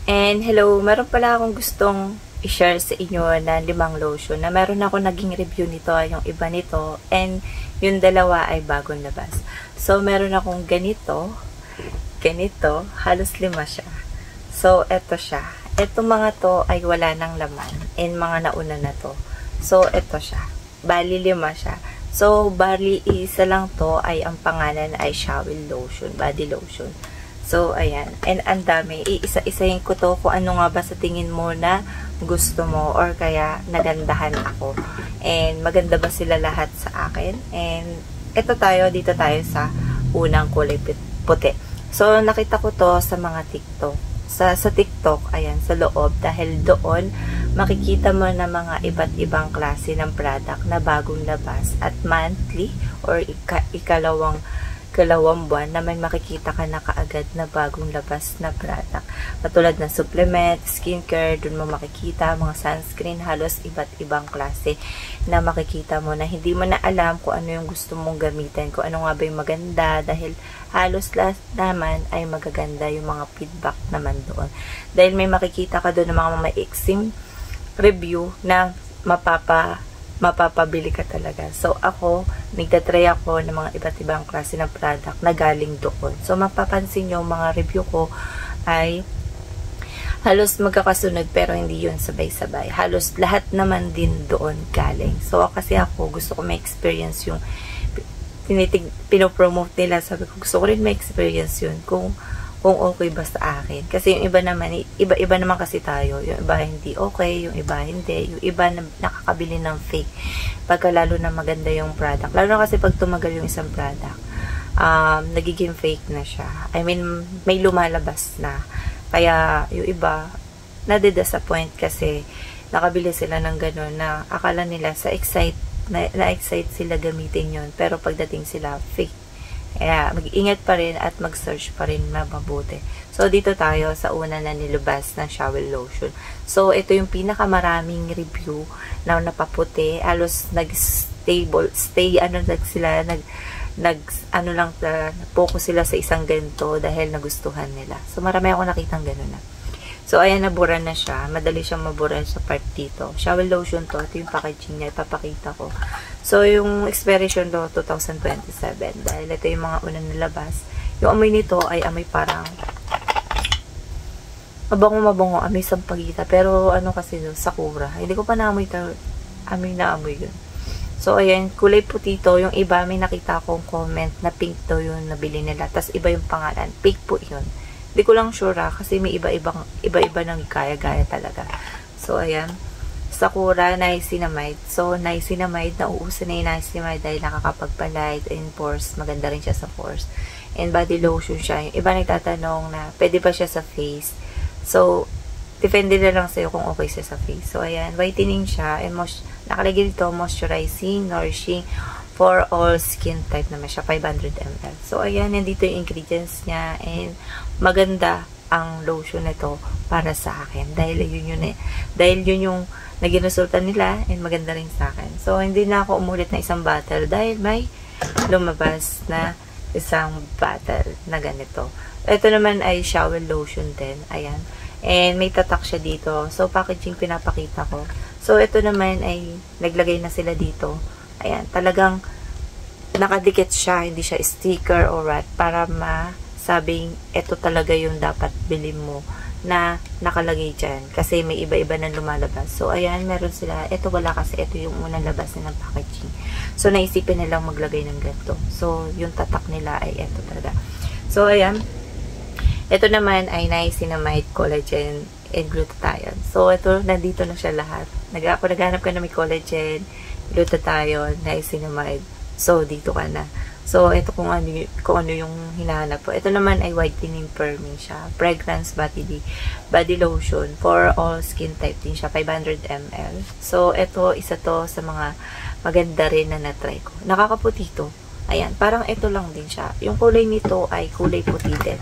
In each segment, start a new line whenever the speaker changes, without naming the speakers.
And hello, meron pala akong gustong i-share sa inyo na 5 lotion na meron ako naging review nito, yung iba nito, and yung dalawa ay bagong labas. So, meron akong ganito, halos 5 siya. So, eto siya. Etong mga to ay wala nang laman, and mga nauna na to. So, eto siya. Bali 5 siya. So, bali isa lang to ay ang pangalan ay shower lotion, body lotion. So, ayan. And ang dami. Iisa-isahin ko to kung ano nga ba sa tingin mo na gusto mo or kaya nagandahan ako. And maganda ba sila lahat sa akin? And dito tayo sa unang kulay puti. So, nakita ko to sa mga TikTok. Sa TikTok, ayan, sa loob. Dahil doon, makikita mo na mga iba't ibang klase ng product na bagong labas at monthly or ikalawang buwan na may makikita ka na kaagad na bagong labas na product. Katulad ng supplement, skincare, dun mo makikita, mga sunscreen, halos iba't ibang klase na makikita mo na hindi mo na alam kung ano yung gusto mong gamitin, kung ano nga ba yung maganda, dahil halos lahat naman ay magaganda yung mga feedback naman doon. Dahil may makikita ka doon ng mga maiksing review na mapapabili ka talaga. So, ako, nagtatry ako ng mga iba't ibang klase ng product na galing doon. So, mapapansin nyo, mga review ko ay halos magkakasunod pero hindi yun sabay-sabay. Halos lahat naman din doon galing. So, kasi ako, gusto ko ma-experience yung pinopromote nila. Sabi ko, gusto ko rin ma-experience yun kung okay ba sa akin. Kasi yung iba naman, iba naman kasi tayo. Yung iba hindi okay, yung iba hindi. Yung iba nakakabili ng fake. Pagka lalo na maganda yung product. Lalo na kasi pag tumagal yung isang product, nagiging fake na siya. I mean, may lumalabas na. Kaya yung iba, nade-disappoint kasi nakabili sila ng gano'n na akala nila na-excite sila gamitin yun. Pero pagdating sila, fake. Kaya, mag-ingat pa rin at mag-search pa rin na mabuti. So, dito tayo sa una na nilabas ng shower lotion. So, ito yung pinakamaraming review na napaputi. Halos focus sila sa isang ganito dahil nagustuhan nila. So, marami ako nakitang gano'n na. So, ayan, nabura na siya. Madali siyang mabura sa part dito. Shower lotion to. Ito yung packaging niya. Ipapakita ko. So, yung expiration to, 2027. Dahil ito yung mga unang nilabas. Yung amoy nito ay amoy parang mabango, amoy sampagita. Pero, ano kasi no, sakura. Hindi ko pa naamoy ito. Amoy yun. So, ayan, kulay puti to. Yung iba, may nakita akong comment na pink to yung nabili nila. Tapos, iba yung pangalan. Pink po yun. Hindi ko lang sure kasi may iba-iba ng gaya-gaya talaga. So, ayan. Sakura, niacinamide. So, niacinamide, nauuso na yung niacinamide dahil nakakapagpa-light and pores. Maganda rin siya sa pores. And body lotion siya. Yung iba nagtatanong na, pwede ba siya sa face? So, depende na lang sa'yo kung okay siya sa face. So, ayan. Whitening siya. And nakalagay dito, moisturizing, nourishing, for all skin type naman siya, 500 ml. So, ayan, nandito yung ingredients niya, and maganda ang lotion na to para sa akin. Dahil yun yung naging resulta nila, and maganda rin sa akin. So, hindi na ako umulit na isang bottle dahil may lumabas na isang bottle na ganito. Ito naman ay shower lotion din. Ayan. And may tatak siya dito. So, packaging pinapakita ko. So, ito naman ay naglagay na sila dito. Ayan, talagang nakadikit siya, hindi siya sticker or what, para masabing ito talaga yung dapat bilhin mo na nakalagay dyan. Kasi may iba-iba na lumalabas. So, ayan, meron sila. Ito wala kasi ito yung unang labas na ng packaging. So, naisipin nilang maglagay ng ganito. So, yung tatak nila ay ito talaga. So, ayan. Ito naman ay niacinamide, collagen, and glutathione. So, ito, nandito na siya lahat. Naghanap ka na may collagen, glutathione, niacinamide. So, dito ka na. So, ito kung ano yung hinahanap po. Ito naman ay whitening firming siya. Fragrance body lotion for all skin type din siya. 500 ml. So, ito, isa to sa mga maganda rin na natry ko. Nakakaputi to. Ayan, parang ito lang din siya. Yung kulay nito ay kulay puti din.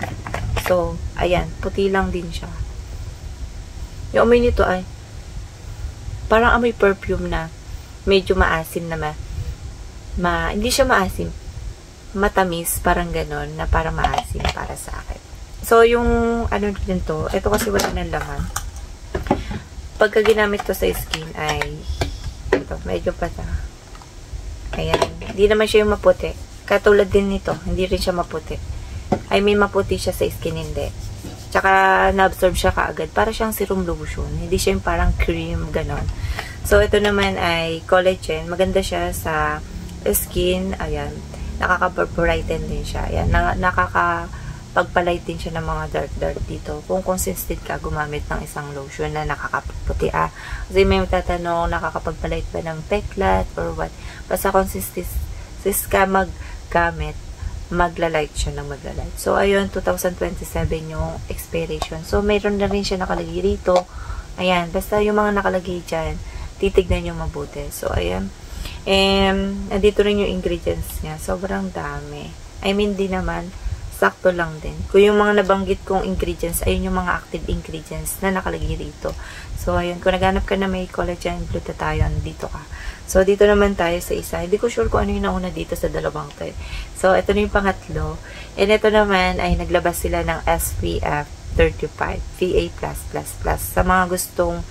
So, ayan, puti lang din siya. Yung amoy nito ay parang amoy perfume na medyo maasim na hindi siya maasim. Matamis, parang ganon, na parang maasim para sa akin. So, yung ano din to, ito kasi wala ng laman. Pagka ginamit ko sa skin ay ito, medyo pata. Ayan. Hindi naman siya yung maputi. Katulad din nito, hindi rin siya maputi. I mean, maputi siya sa skin, hindi. Tsaka, na-absorb siya kaagad. Para siyang serum lotion. Hindi siya yung parang cream, ganon. So, ito naman ay collagen. Maganda siya sa skin. Ayan. Nakaka-brighten din siya. Ayan. Nakaka-pagpalight din siya ng mga dark dito. Kung consistent ka gumamit ng isang lotion na nakakaputi. Kasi may tatanong, nakakapagpalight ba ng peklat or what? Basta consistent ka maggamit, maglalight siya ng maglalight. So, ayun, 2027 yung expiration. So, mayroon na rin siya nakalagay rito. Ayan, basta yung mga nakalagay dyan, titignan nyo mabuti. So, ayan. And, nandito rin yung ingredients niya. Sobrang dami. I mean, di naman, sakto lang din. Kung yung mga nabanggit kong ingredients, ayun yung mga active ingredients na nakalagay rito. So, ayun, kung naghanap ka na may collagen, glutathione, dito ka. So, dito naman tayo sa isa. Hindi ko sure kung ano yung nauna dito sa dalawang to. So, ito na yung pangatlo. And ito naman ay naglabas sila ng SPF 35, PA+++. Sa mga gustong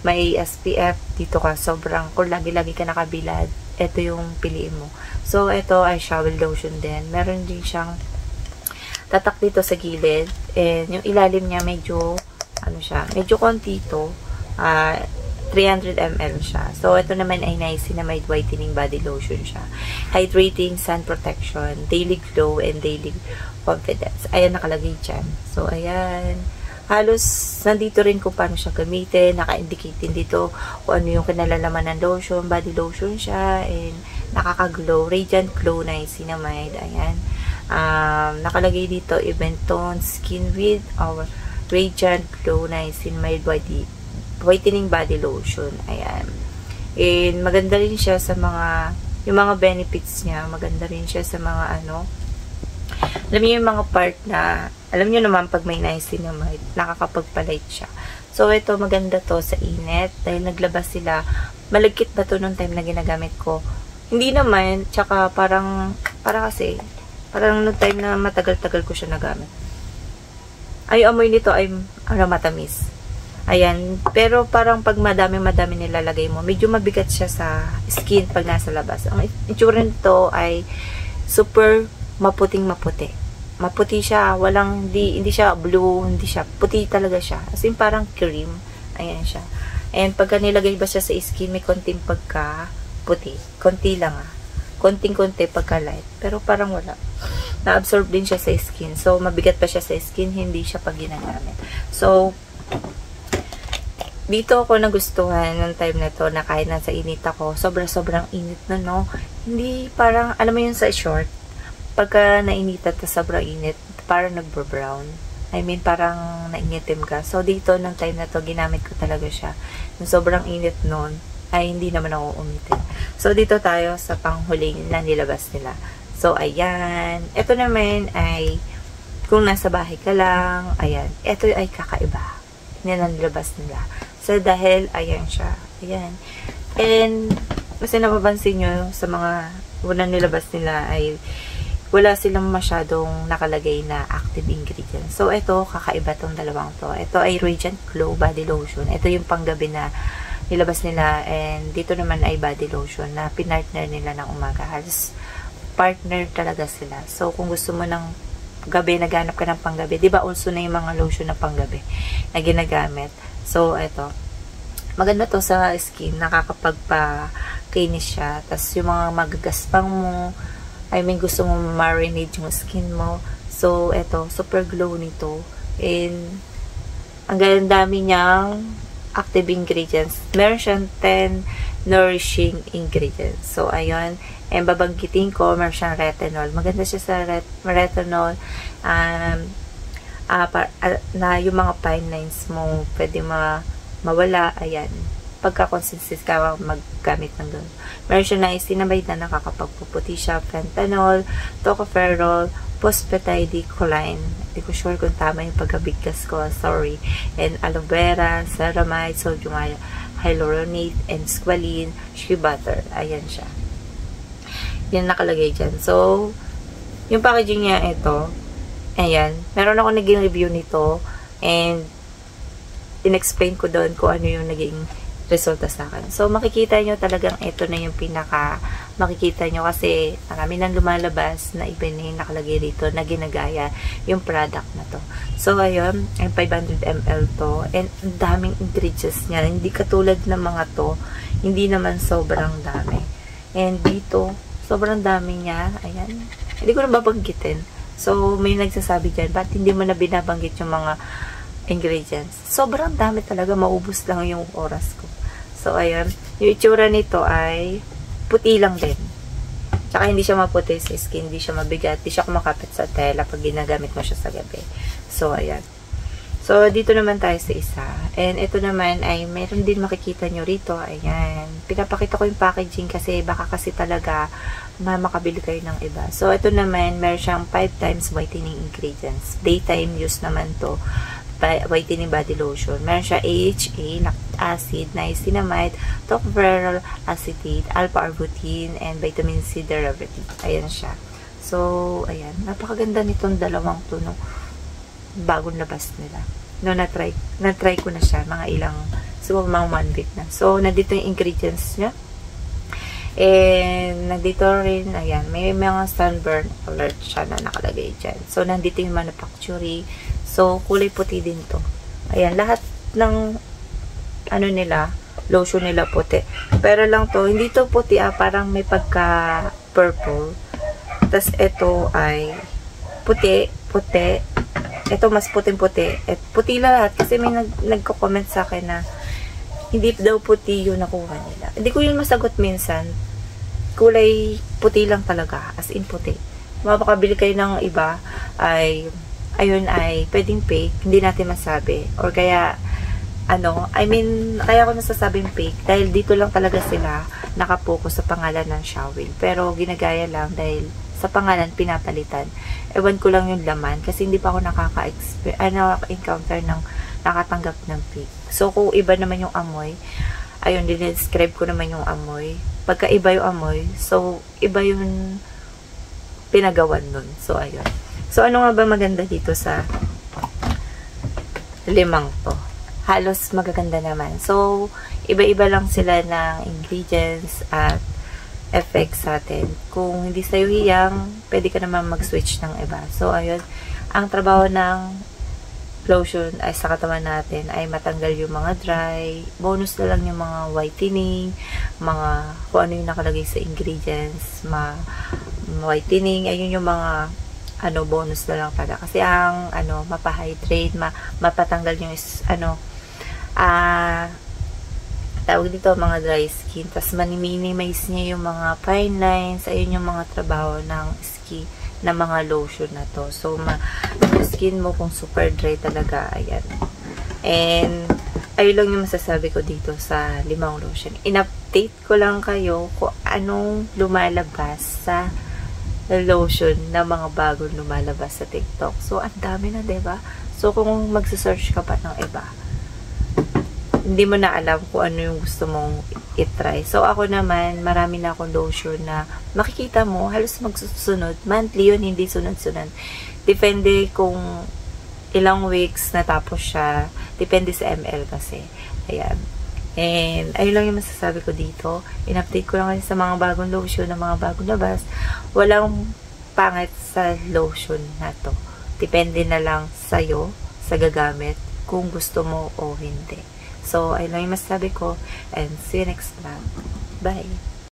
may SPF, dito ka. Sobrang, kung lagi-lagi ka nakabilad, ito yung piliin mo. So, ito ay shower lotion din. Meron din siyang tatak dito sa gilid. And yung ilalim niya medyo, ano siya, medyo konti ito. 300 ml siya. So, ito naman ay niacinamide whitening body lotion siya. Hydrating, sun protection, daily glow, and daily confidence. Ayan, nakalagay dyan. So, ayan. Halos, nandito rin kung paano siya gamitin. Naka-indicate din dito kung ano yung kinalalaman ng lotion. Body lotion siya. And, nakaka-glow. Radiant Glow Niacinamide. Ayan. Nakalagay dito, Event Tone, Skin with our Radiant Glow Niacinamide Whitening Body Lotion. Ayan. And, maganda rin siya sa mga, yung mga benefits niya. Maganda rin siya sa mga, ano, alam niyo yung mga part na, alam niyo naman, pag may niacinamide, nakakapagpalight siya. So, ito, maganda to sa init. Dahil naglabas sila, malagkit ba to nung time na ginagamit ko? Hindi naman, tsaka parang nung time na matagal-tagal ko siya nagamit. Ay, amoy nito ay, matamis. Ayan, pero parang pag madami nilalagay mo, medyo mabigat siya sa skin pag nasa labas. Ang itsura nito ay super maputing-maputi. Maputi siya, hindi siya blue, hindi siya, puti talaga siya. As in, parang cream. Ayan siya. And pagka nilagay ba siya sa skin, may konting pagka puti. Konti lang Konting-konti pagka light. Pero parang wala. Na-absorb din siya sa skin. So, mabigat pa siya sa skin, hindi siya pag ginagamit. So, dito ako nagustuhan ng time na to na kahit nasa init ako, sobrang init na, no? Hindi parang, alam mo yun sa short, pagka nainit at sobrang init, parang nagbo-brown. I mean, parang nainitim ka. So, dito ng time na to, ginamit ko talaga siya. Yung sobrang init nun, ay hindi naman ako umitin. So, dito tayo sa panghuling na nilabas nila. So, ayan. Ito naman ay, kung nasa bahay ka lang, ayan. Ito ay kakaiba. Yan ang nilabas nila. So, dahil, ayan siya. Ayan. And, kasi napapansin nyo, sa mga unang nilabas nila ay wala silang masyadong nakalagay na active ingredients. So, ito, kakaiba tong dalawang to. Ito ay Radiant Glow Body Lotion. Ito yung panggabi na nilabas nila. And, dito naman ay body lotion na pinartner nila ng umaga. Halos, partner talaga sila. So, kung gusto mo ng gabi, naghanap ka ng panggabi. Diba, also na yung mga lotion na panggabi na ginagamit. So, ito. Maganda to sa skin. Nakakapagpa-kinis siya. Tapos, yung mga magagaspang mo, I mean, gusto mo marinate yung skin mo. So, ito. Super glow nito. And, ang dami niyang active ingredients. Meron siyang 10 nourishing ingredients. So, ayun. And, babanggitin ko, meron siyang retinol. Maganda siya sa retinol. Na yung mga fine lines mo pwede mawala, ayan, pagka-consistent ka maggamit ng doon. Meron siya niacinamide na nakakapagpuputi siya, fentanyl, tocopherol, phosphatidylicholine, hindi ko sure kung tama yung pagkabigkas ko, sorry, and aloe vera, ceramide, sodium hyaluronate, and squalene, shea butter, ayan siya. Yan nakalagay dyan. So, yung packaging niya, ito, Ayan. Meron ako naging review nito. And, in-explain ko doon kung ano yung naging resulta sa akin. So, makikita nyo talagang ito na yung makikita nyo kasi marami nang lumalabas na iba na yung nakalagay dito na ginagaya yung product na to. So, ayun, ay 500 ml to. And, ang daming ingredients niya. Hindi katulad ng mga to. Hindi naman sobrang dami. And, dito, sobrang dami niya. Ayan. Hindi ko na babanggitin. So, may nagsasabi dyan, ba't hindi mo na binabanggit yung mga ingredients? Sobrang dami talaga. Maubos lang yung oras ko. So, ayan. Yung itsura nito ay puti lang din. Tsaka hindi siya maputi sa skin. Hindi siya mabigat. Hindi siya kumakapit sa tela pag ginagamit mo siya sa gabi. So, ayan. So, dito naman tayo sa isa. And ito naman ay meron din makikita nyo rito. Ayan. Pinapakita ko yung packaging kasi baka kasi talaga makabili kayo ng iba. So, ito naman meron siyang 5 times whitening ingredients. Daytime use naman to. Whitening body lotion. Meron siya AHA, lactic acid, niacinamide, tocopherol acetate, alpha-arbutin, and vitamin C derivative. Ayan siya. So, ayan. Napakaganda nitong dalawang to, no? Bagong labas nila. No, na-try ko na siya. Mga ilang, siguro mga 1 week na. So, nandito yung ingredients niya. And, nandito rin, ayan, may mga sunburn alert siya na nakalagay dyan. So, nandito yung manufacturing. So, kulay puti din to. Ayan, lahat ng ano nila, lotion nila puti. Pero lang to, hindi to puti parang may pagka-purple. Tapos, ito ay puti. Ito mas puting-puti. Puti lahat kasi may nagko-comment sa akin na hindi daw puti yung nakuha nila. Hindi ko yun masagot minsan. Kulay puti lang talaga. As in puti. Mapakabili kayo ng iba ay ayun ay pwedeng fake, hindi natin masabi. Or kaya, kaya ako nasasabing fake dahil dito lang talaga sila nakapokus sa pangalan ng Shawil. Pero ginagaya lang dahil sa pangalan pinapalitan. Ewan ko lang yung laman kasi hindi pa ako nakaka-encounter ng nakatanggap ng fake. So, kung iba naman yung amoy, ayun, dinidescribe ko naman yung amoy. Pagka iba yung amoy, so, iba yung pinagawan nun. So, ayun. So, ano nga ba maganda dito sa 5 to? Halos magaganda naman. So, iba-iba lang sila ng ingredients at effects sa atin. Kung hindi sa'yo hiyang, pwede ka naman mag-switch ng iba. So, ayun. Ang trabaho ng lotion ay sa katawan natin ay matanggal yung mga dry. Bonus na lang yung mga whitening, kung ano yung nakalagay sa ingredients, whitening, ayun yung mga bonus na lang pala. Kasi ang, mapahydrate, mapatanggal yung, tawag dito, mga dry skin. Tapos, minimize niya yung mga fine lines. Ayun yung mga trabaho ng skin, ng mga lotion na to. So, yung skin mo, kung super dry talaga, ayan. And, ayun lang yung masasabi ko dito sa 5 lotion. In-update ko lang kayo kung anong lumalabas sa lotion na mga bagong lumalabas sa TikTok. So, ang dami na, diba? So, kung magsasearch ka pa ng iba, hindi mo na alam kung ano yung gusto mong i-try. So, ako naman, marami na akong lotion na makikita mo, halos magsusunod. Monthly yun, hindi sunod-sunod. Depende kung ilang weeks natapos siya. Depende sa ML kasi. Ayan. And, ayun lang yung masasabi ko dito. In-update ko lang kasi sa mga bagong lotion, na mga bagong labas. Walang pangit sa lotion na to. Depende na lang sa'yo, sa gagamit, kung gusto mo o hindi. So, ayun lang yung masasabi ko. And see you next vlog. Bye!